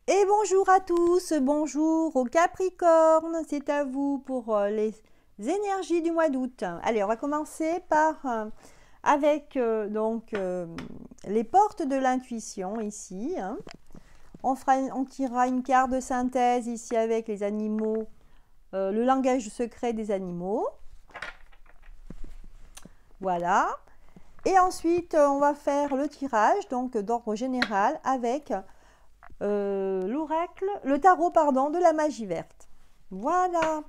Et bonjour à tous, bonjour aux Capricornes, c'est à vous pour les énergies du mois d'août. Allez, on va commencer avec les portes de l'intuition ici. On tirera une carte de synthèse ici avec les animaux, le langage secret des animaux. Voilà. Et ensuite, on va faire le tirage donc d'ordre général avec l'oracle, le tarot, pardon, de la magie verte. Voilà.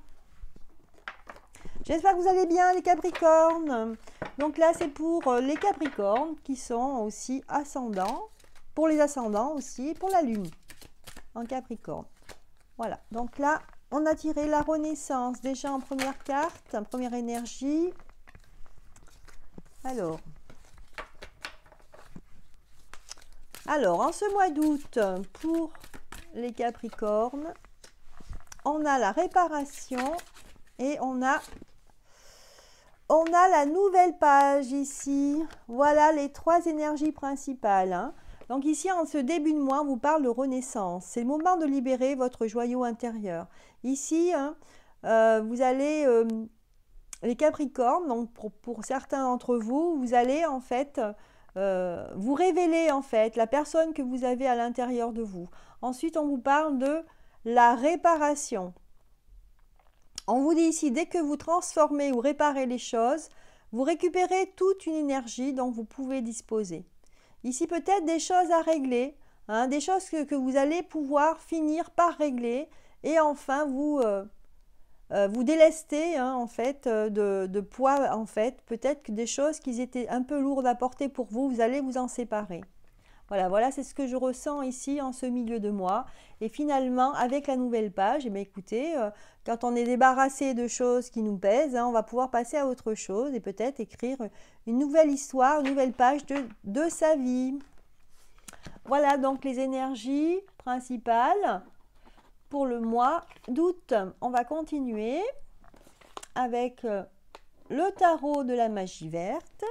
J'espère que vous allez bien, les Capricornes. Donc là, c'est pour les Capricornes qui sont aussi ascendants, pour les ascendants aussi, pour la Lune en Capricorne. Voilà. Donc là, on a tiré la Renaissance déjà en première carte, en première énergie. Alors, en ce mois d'août, pour les Capricornes, on a la réparation et on a la nouvelle page ici. Voilà les trois énergies principales. Donc ici, en ce début de mois, on vous parle de renaissance. C'est le moment de libérer votre joyau intérieur. Ici, vous allez, les Capricornes, donc pour certains d'entre vous, vous allez en fait vous révéler en fait la personne que vous avez à l'intérieur de vous. Ensuite, on vous parle de la réparation. On vous dit ici, dès que vous transformez ou réparez les choses, vous récupérez toute une énergie dont vous pouvez disposer. Ici, peut-être des choses à régler, des choses que vous allez pouvoir finir par régler et enfin vous délester en fait de poids en fait. Peut-être que des choses qui étaient un peu lourdes à porter pour vous, vous allez vous en séparer. Voilà, c'est ce que je ressens ici en ce milieu de mois. Et finalement, avec la nouvelle page, eh bien, écoutez, quand on est débarrassé de choses qui nous pèsent, on va pouvoir passer à autre chose et peut-être écrire une nouvelle histoire, une nouvelle page de sa vie. Voilà donc les énergies principales pour le mois d'août. On va continuer avec le tarot de la magie verte.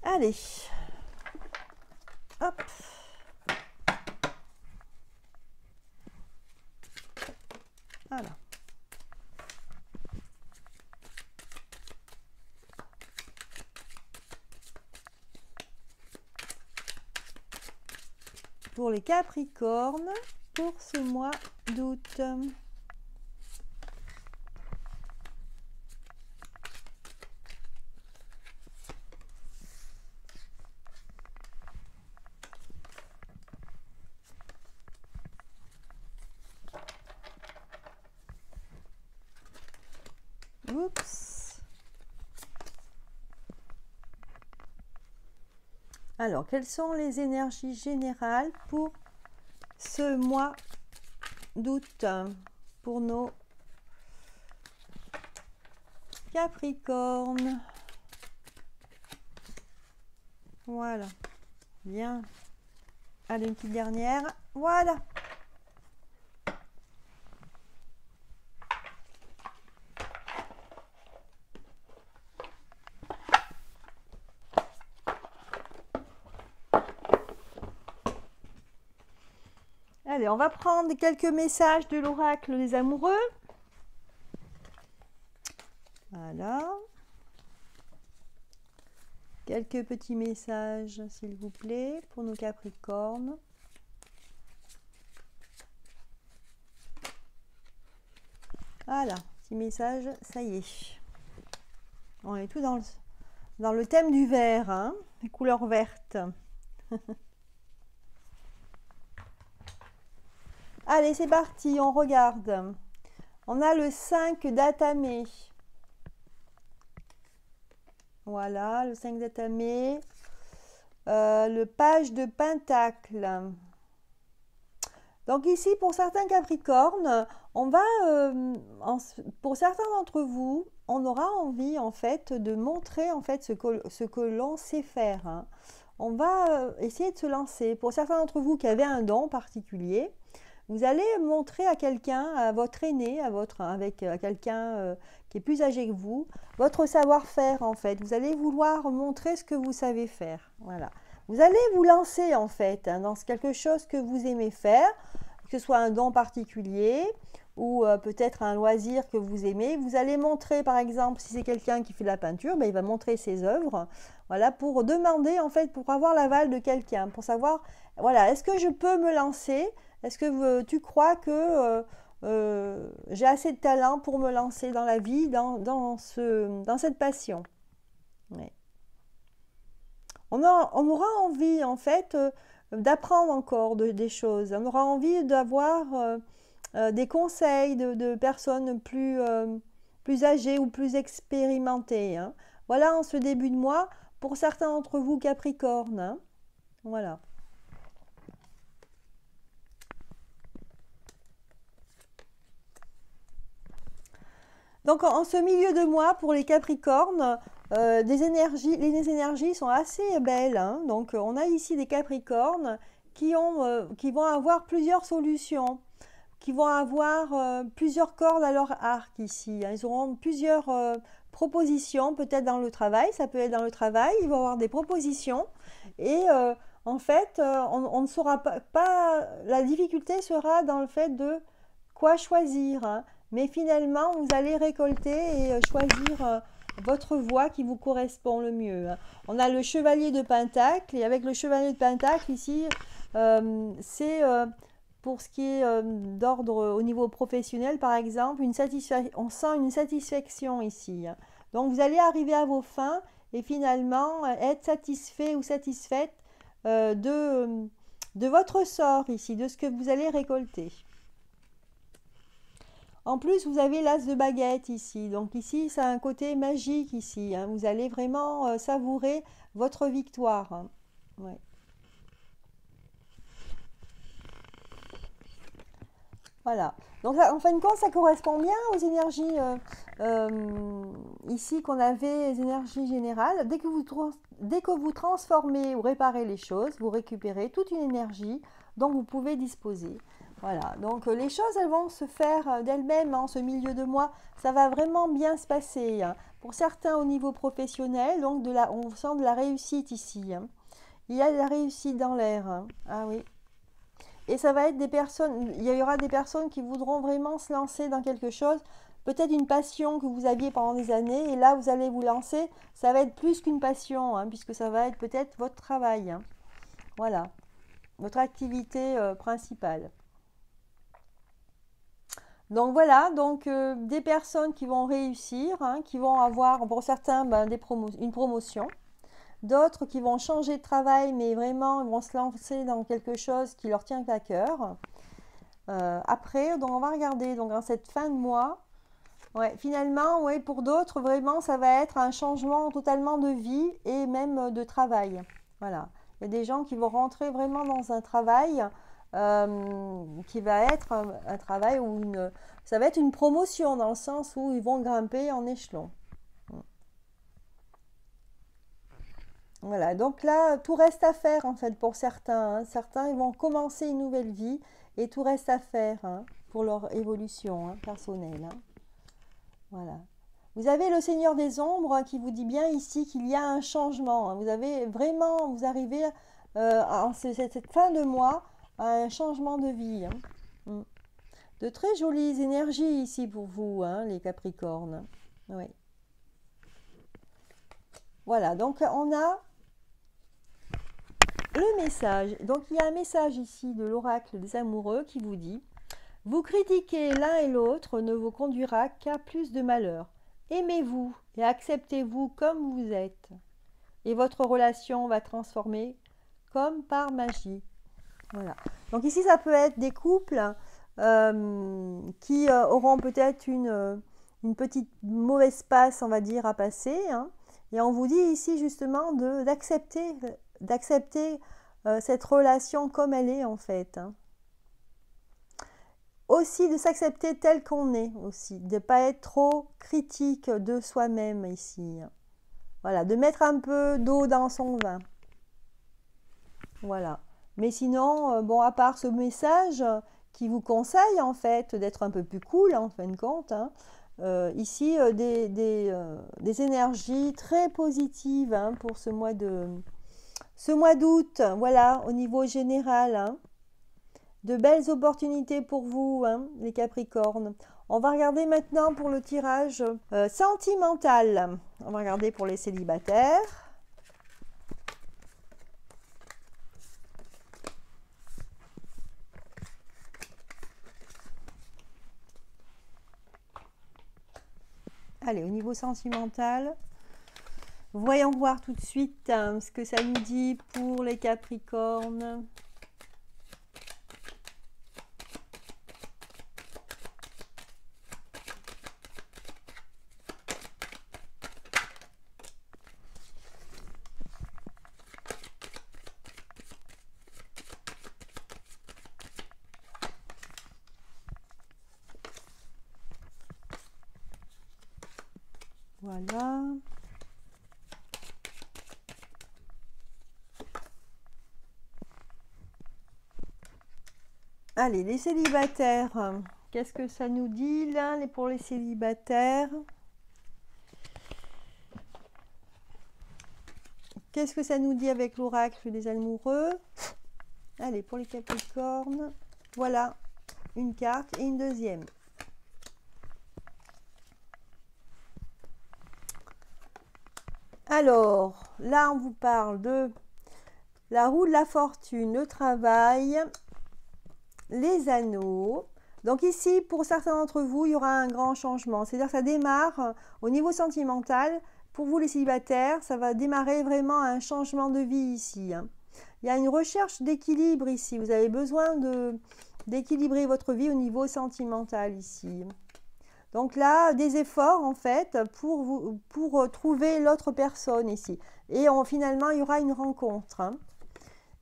Allez, hop. Voilà. Pour les Capricornes, pour ce mois d'août. Oups. Alors, quelles sont les énergies générales pour ce mois d'août pour nos Capricornes? Voilà. Bien. Allez, une petite dernière. Voilà. Allez, on va prendre quelques messages de l'oracle des amoureux. Voilà. Quelques petits messages, s'il vous plaît, pour nos Capricornes. Voilà, petit message, ça y est. On est tout dans le thème du vert, les couleurs vertes. Allez, c'est parti, on regarde. On a le 5 d'Atamé. Voilà, le 5 d'Atamé. Le page de Pentacle. Donc ici, pour certains Capricornes, on va, pour certains d'entre vous, on aura envie en fait de montrer en fait ce que l'on sait faire. On va essayer de se lancer. Pour certains d'entre vous qui avaient un don particulier, Vous allez montrer à quelqu'un, à votre aîné, à quelqu'un qui est plus âgé que vous, votre savoir-faire en fait. Vous allez vouloir montrer ce que vous savez faire. Voilà. Vous allez vous lancer en fait hein, dans quelque chose que vous aimez faire, que ce soit un don particulier ou peut-être un loisir que vous aimez. Vous allez montrer par exemple, si c'est quelqu'un qui fait de la peinture, ben, il va montrer ses œuvres. Voilà, pour demander en fait, pour avoir l'aval de quelqu'un, pour savoir, voilà, est-ce que je peux me lancer? Est-ce que tu crois que j'ai assez de talent pour me lancer dans la vie, dans cette passion? Ouais. On aura envie en fait d'apprendre encore des choses. On aura envie d'avoir des conseils de personnes plus âgées ou plus expérimentées. Hein. Voilà en ce début de mois pour certains d'entre vous Capricorne. Hein. Voilà. Donc en ce milieu de mois pour les Capricornes, les énergies sont assez belles. Hein. Donc on a ici des Capricornes qui vont avoir plusieurs solutions, qui vont avoir plusieurs cordes à leur arc ici. Hein. Ils auront plusieurs propositions, peut-être dans le travail, ça peut être dans le travail, ils vont avoir des propositions et en fait, on ne saura pas, la difficulté sera dans le fait de quoi choisir. Hein. Mais finalement, vous allez récolter et choisir votre voie qui vous correspond le mieux. Hein. On a le chevalier de Pentacle et avec le chevalier de Pentacle ici, c'est pour ce qui est d'ordre au niveau professionnel, par exemple, on sent une satisfaction ici. Hein. Donc, vous allez arriver à vos fins et finalement être satisfait ou satisfaite de votre sort ici, de ce que vous allez récolter. En plus, vous avez l'as de baguette ici. Donc ici, ça a un côté magique ici. Hein. Vous allez vraiment savourer votre victoire. Hein. Ouais. Voilà. Donc en fin de compte, ça correspond bien aux énergies ici qu'on avait, les énergies générales. Dès que vous transformez ou réparez les choses, vous récupérez toute une énergie dont vous pouvez disposer. Voilà, donc les choses, elles vont se faire d'elles-mêmes en ce milieu de mois. Ça va vraiment bien se passer. Hein. Pour certains au niveau professionnel, donc on sent de la réussite ici. Hein. Il y a de la réussite dans l'air. Hein. Ah oui. Et ça va être des personnes, il y aura des personnes qui voudront vraiment se lancer dans quelque chose. Peut-être une passion que vous aviez pendant des années. Et là, vous allez vous lancer. Ça va être plus qu'une passion, hein, puisque ça va être peut-être votre travail. Hein. Voilà, votre activité principale. Donc voilà, donc des personnes qui vont réussir, hein, qui vont avoir pour certains une promotion, d'autres qui vont changer de travail, mais vraiment ils vont se lancer dans quelque chose qui leur tient à cœur. Après, donc on va regarder donc en cette fin de mois, ouais, finalement, ouais, pour d'autres vraiment ça va être un changement totalement de vie et même de travail. Voilà, il y a des gens qui vont rentrer vraiment dans un travail. Qui va être un travail où ça va être une promotion dans le sens où ils vont grimper en échelon. Voilà, donc là, tout reste à faire en fait pour certains. Hein. Certains, ils vont commencer une nouvelle vie et tout reste à faire hein, pour leur évolution hein, personnelle. Hein. Voilà. Vous avez le Seigneur des Ombres qui vous dit bien ici qu'il y a un changement. Hein. Vous arrivez en cette fin de mois un changement de vie. Hein. De très jolies énergies ici pour vous, hein, les Capricornes. Oui. Voilà, donc on a le message. Donc il y a un message ici de l'oracle des amoureux qui vous dit « Vous critiquer l'un et l'autre ne vous conduira qu'à plus de malheur. Aimez-vous et acceptez-vous comme vous êtes. Et votre relation va transformer comme par magie. » Voilà. Donc ici, ça peut être des couples qui auront peut-être une petite mauvaise passe, on va dire, à passer. Hein. Et on vous dit ici justement d'accepter cette relation comme elle est en fait. Hein. Aussi de s'accepter tel qu'on est aussi, de ne pas être trop critique de soi-même ici. Hein. Voilà, de mettre un peu d'eau dans son vin. Voilà. Mais sinon, bon, à part ce message qui vous conseille en fait d'être un peu plus cool en fin de compte, hein. Ici, des énergies très positives, hein, pour ce mois d'août, voilà, au niveau général, hein. De belles opportunités pour vous, hein, les Capricornes. On va regarder maintenant pour le tirage sentimental. On va regarder pour les célibataires. Allez, au niveau sentimental, voyons voir tout de suite, hein, ce que ça nous dit pour les Capricornes. Voilà. Allez, les célibataires. Qu'est-ce que ça nous dit là pour les célibataires? Qu'est-ce que ça nous dit avec l'oracle des amoureux? Allez, pour les Capricornes. Voilà, une carte et une deuxième. Alors, là, on vous parle de la roue de la fortune, le travail, les anneaux. Donc ici, pour certains d'entre vous, il y aura un grand changement. C'est-à-dire que ça démarre au niveau sentimental. Pour vous, les célibataires, ça va démarrer vraiment un changement de vie ici, hein. Il y a une recherche d'équilibre ici. Vous avez besoin d'équilibrer votre vie au niveau sentimental ici. Donc là, des efforts en fait pour trouver l'autre personne ici. Et finalement, il y aura une rencontre, hein.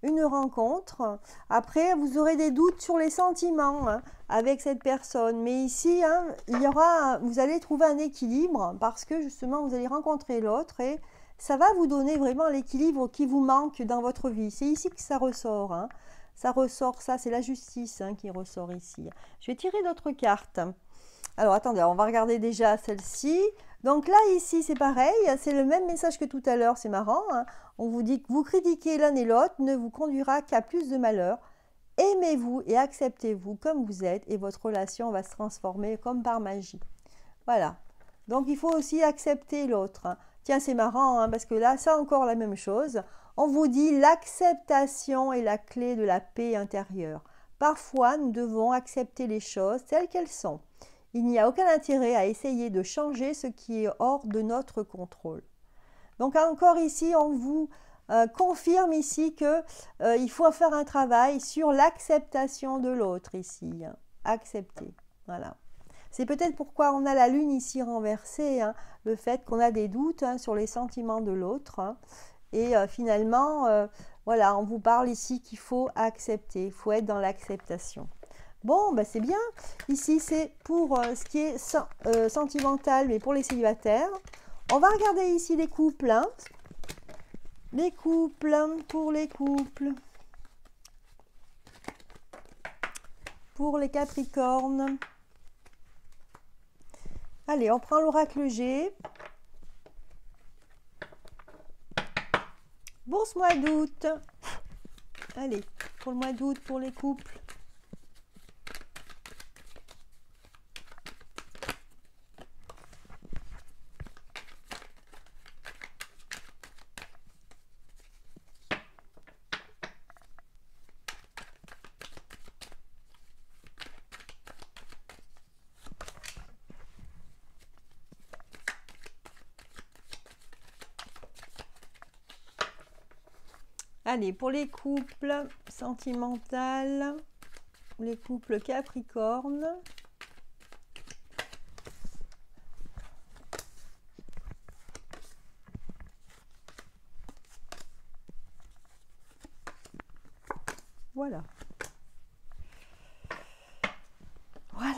Une rencontre. Après, vous aurez des doutes sur les sentiments, hein, avec cette personne. Mais ici, hein, vous allez trouver un équilibre parce que justement, vous allez rencontrer l'autre et ça va vous donner vraiment l'équilibre qui vous manque dans votre vie. C'est ici que ça ressort, hein. Ça ressort, ça, c'est la justice, hein, qui ressort ici. Je vais tirer d'autres cartes. Alors, attendez, on va regarder déjà celle-ci. Donc là, ici, c'est pareil, c'est le même message que tout à l'heure, c'est marrant, hein. On vous dit que vous critiquez l'un et l'autre ne vous conduira qu'à plus de malheur. Aimez-vous et acceptez-vous comme vous êtes et votre relation va se transformer comme par magie. Voilà. Donc, il faut aussi accepter l'autre, hein. Tiens, c'est marrant, hein, parce que là, c'est encore la même chose. On vous dit l'acceptation est la clé de la paix intérieure. Parfois, nous devons accepter les choses telles qu'elles sont. Il n'y a aucun intérêt à essayer de changer ce qui est hors de notre contrôle. Donc encore ici, on vous confirme ici que il faut faire un travail sur l'acceptation de l'autre ici, hein. Accepter, voilà. C'est peut-être pourquoi on a la lune ici renversée, hein, le fait qu'on a des doutes, hein, sur les sentiments de l'autre, hein. Et finalement, voilà, on vous parle ici qu'il faut accepter, il faut être dans l'acceptation. Bon, bah c'est bien. Ici, c'est pour ce qui est sentimental, mais pour les célibataires. On va regarder ici les couples, hein. Les couples, pour les couples. Pour les Capricornes. Allez, on prend l'oracle G. Pour ce mois d'août. Allez, pour le mois d'août, pour les couples. Allez, pour les couples sentimentaux, les couples Capricorne. Voilà. Voilà.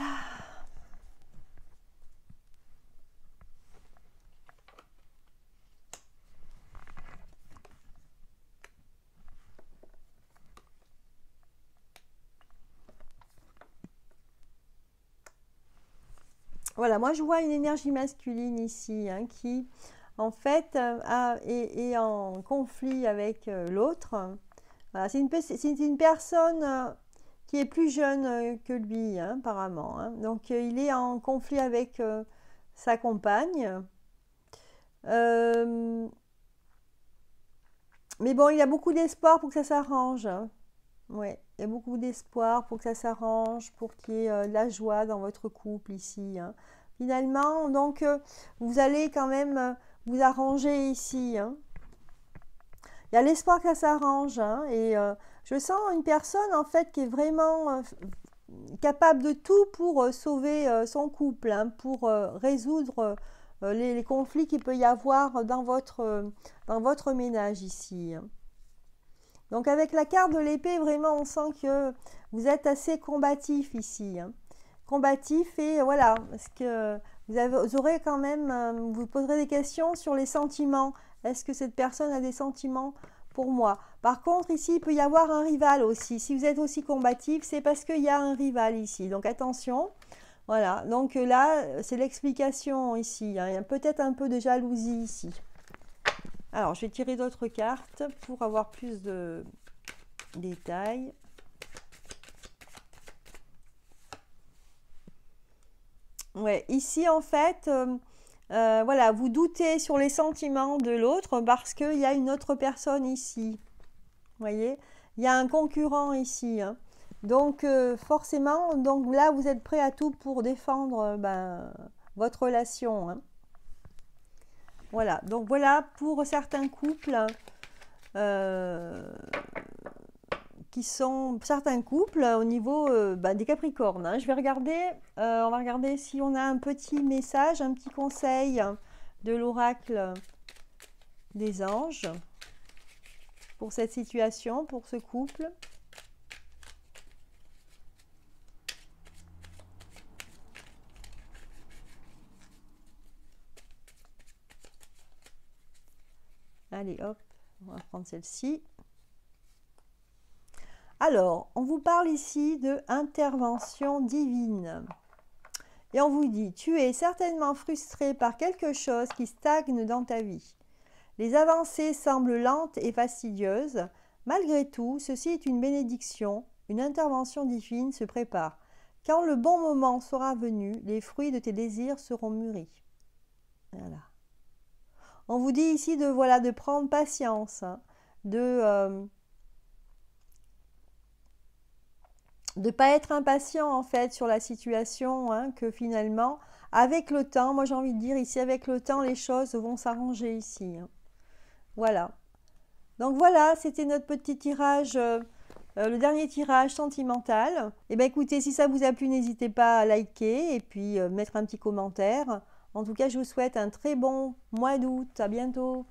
Voilà, moi je vois une énergie masculine ici, hein, qui en fait est en conflit avec l'autre. Voilà, c'est une personne qui est plus jeune que lui, hein, apparemment, hein. Donc il est en conflit avec sa compagne. Euh, mais bon, il a beaucoup d'espoir pour que ça s'arrange, hein. Ouais, il y a beaucoup d'espoir pour que ça s'arrange, pour qu'il y ait de la joie dans votre couple ici, hein. Finalement, donc, vous allez quand même vous arranger ici, hein. Il y a l'espoir que ça s'arrange, hein, et je sens une personne en fait qui est vraiment capable de tout pour sauver son couple, hein, pour résoudre les conflits qu'il peut y avoir dans votre ménage ici, hein. Donc avec la carte de l'épée, vraiment, on sent que vous êtes assez combatif ici, hein. Combatif et voilà, parce que vous aurez quand même, vous poserez des questions sur les sentiments. Est-ce que cette personne a des sentiments pour moi? Par contre, ici, il peut y avoir un rival aussi. Si vous êtes aussi combatif, c'est parce qu'il y a un rival ici. Donc attention. Voilà, donc là, c'est l'explication ici, hein. Il y a peut-être un peu de jalousie ici. Alors, je vais tirer d'autres cartes pour avoir plus de détails. Ouais, ici, en fait, voilà, vous doutez sur les sentiments de l'autre parce qu'il y a une autre personne ici. Vous voyez, il y a un concurrent ici, hein. Donc, forcément, donc là, vous êtes prêt à tout pour défendre votre relation, hein. Voilà, donc voilà pour certains couples certains couples au niveau des Capricornes, hein. Je vais regarder, on va regarder si on a un petit message, un petit conseil de l'oracle des anges pour cette situation, pour ce couple. Allez, hop, on va prendre celle-ci. Alors, on vous parle ici de intervention divine. Et on vous dit, tu es certainement frustré par quelque chose qui stagne dans ta vie. Les avancées semblent lentes et fastidieuses. Malgré tout, ceci est une bénédiction. Une intervention divine se prépare. Quand le bon moment sera venu, les fruits de tes désirs seront mûris. Voilà. On vous dit ici de prendre patience, hein, de ne pas être impatient en fait sur la situation, hein, que finalement, avec le temps, moi j'ai envie de dire ici, avec le temps, les choses vont s'arranger ici, hein. Voilà. Donc voilà, c'était notre petit tirage, le dernier tirage sentimental. Et bien écoutez, si ça vous a plu, n'hésitez pas à liker et puis mettre un petit commentaire. En tout cas, je vous souhaite un très bon mois d'août. À bientôt.